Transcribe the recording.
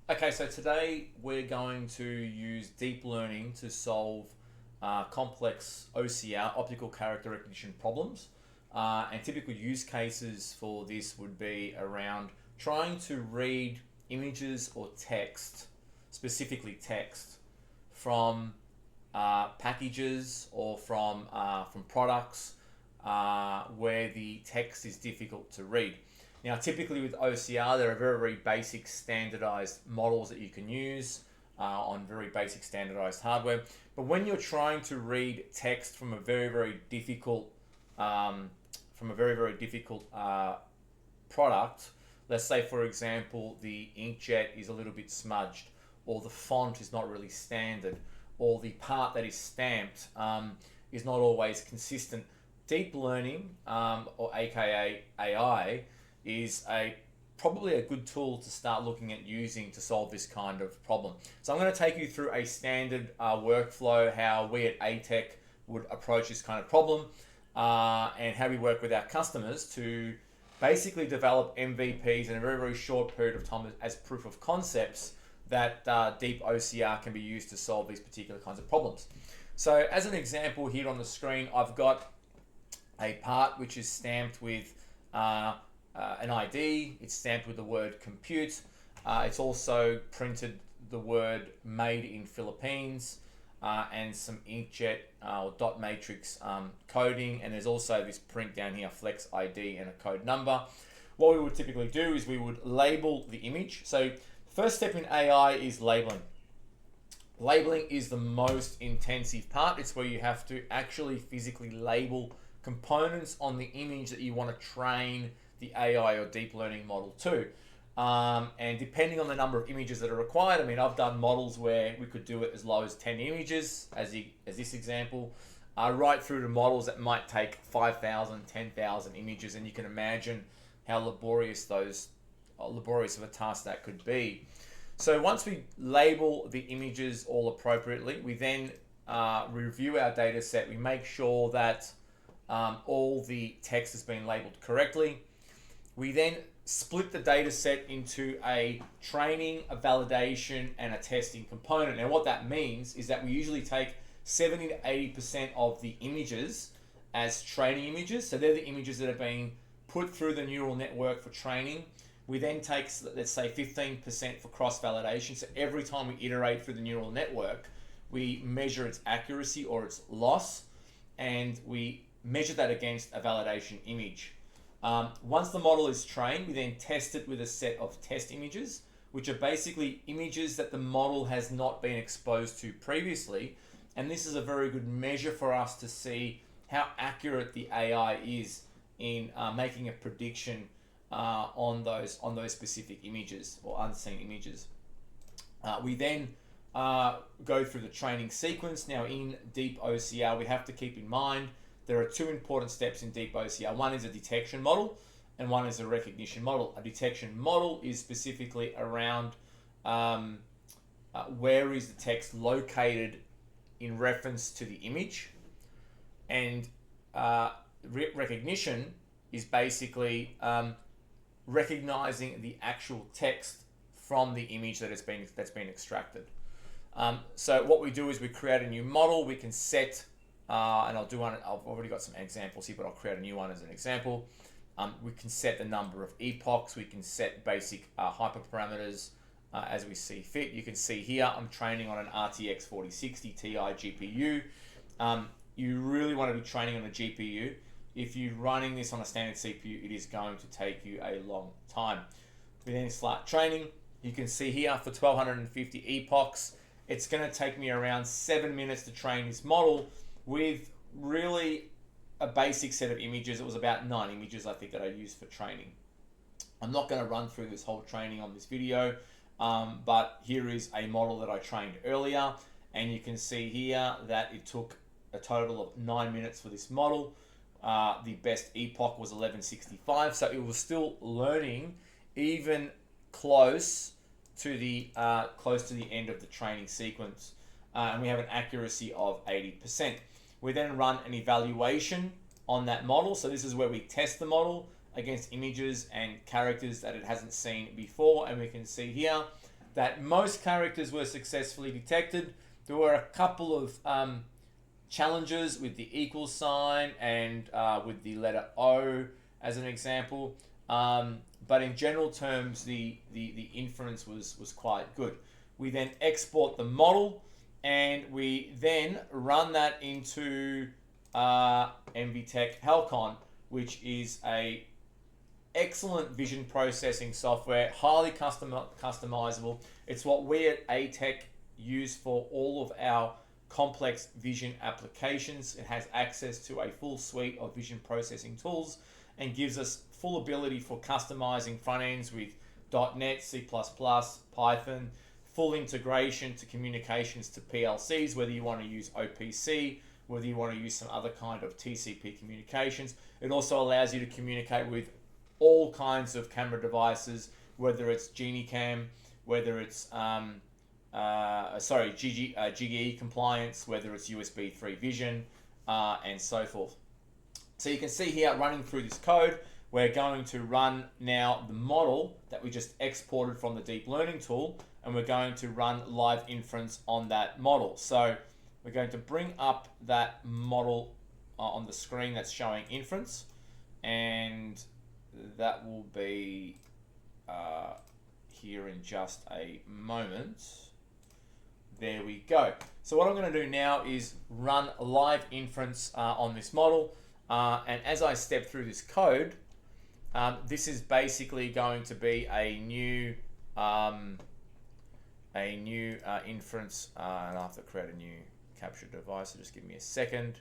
Okay, so today we're going to use deep learning to solve complex OCR, optical character recognition problems. And typical use cases for this would be around trying to read images or text, specifically text, from packages or from products where the text is difficult to read. Now, typically with OCR, there are very, very basic standardized models that you can use on very basic standardized hardware. But when you're trying to read text from a very, very difficult product, let's say, for example, the inkjet is a little bit smudged, or the font is not really standard, or the part that is stamped is not always consistent. Deep learning, or AKA AI, is probably a good tool to start looking at using to solve this kind of problem. So I'm going to take you through a standard workflow, how we at ATEC would approach this kind of problem, and how we work with our customers to basically develop MVPs in a very, very short period of time as proof of concepts that DeepOCR can be used to solve these particular kinds of problems. So as an example here on the screen, I've got a part which is stamped with an ID, it's stamped with the word compute, it's also printed the word made in Philippines, and some inkjet or dot matrix coding, and there's also this print down here, flex ID and a code number. What we would typically do is we would label the image. So first step in AI is labeling. Labeling is the most intensive part. It's where you have to actually physically label components on the image that you want to train the AI or deep learning model to. And depending on the number of images that are required, I mean, I've done models where we could do it as low as 10 images, as this example, right through to models that might take 5,000, 10,000 images, and you can imagine how laborious of a task that could be. So once we label the images all appropriately, we then review our data set. We make sure that all the text has been labeled correctly. We then split the data set into a training, a validation, and a testing component. Now what that means is that we usually take 70 to 80% of the images as training images. So they're the images that are being put through the neural network for training. We then take, let's say, 15% for cross-validation. So every time we iterate through the neural network, we measure its accuracy or its loss, and we measure that against a validation image. Once the model is trained, we then test it with a set of test images, which are basically images that the model has not been exposed to previously. And this is a very good measure for us to see how accurate the AI is in making a prediction on those specific images or unseen images. We then go through the training sequence. Now in DeepOCR, we have to keep in mind there are two important steps in DeepOCR. One is a detection model and one is a recognition model. A detection model is specifically around where is the text located in reference to the image, and recognition is basically recognizing the actual text from the image that's been extracted. So what we do is we create a new model. We can set and I've already got some examples here, but I'll create a new one as an example. We can set the number of epochs. We can set basic hyperparameters as we see fit. You can see here I'm training on an RTX 4060 Ti GPU. You really want to be training on a GPU. If you're running this on a standard CPU, it is going to take you a long time. We then start training. You can see here for 1250 epochs, it's going to take me around 7 minutes to train this model with really a basic set of images. It was about 9 images, I think, that I used for training. I'm not going to run through this whole training on this video, but here is a model that I trained earlier, and you can see here that it took a total of 9 minutes for this model. The best epoch was 1165, so it was still learning even close to the end of the training sequence, and we have an accuracy of 80%. We then run an evaluation on that model. So this is where we test the model against images and characters that it hasn't seen before, and we can see here that most characters were successfully detected. There were a couple of challenges with the equal sign and with the letter O as an example. But in general terms, the inference was quite good. We then export the model and we then run that into MVTec Halcon, which is a excellent vision processing software, highly customizable. It's what we at ATEC use for all of our complex vision applications. It has access to a full suite of vision processing tools and gives us full ability for customizing front ends with .NET, C++, Python, full integration to communications to PLCs, whether you want to use OPC, whether you want to use some other kind of TCP communications. It also allows you to communicate with all kinds of camera devices, whether it's GenieCam, whether it's GGE compliance, whether it's USB 3 vision, and so forth. So you can see here running through this code, we're going to run now the model that we just exported from the deep learning tool, and we're going to run live inference on that model. So we're going to bring up that model on the screen that's showing inference, and that will be here in just a moment. There we go. So what I'm going to do now is run live inference on this model, and as I step through this code, this is basically going to be a new inference, and I have to create a new capture device, so just give me a second.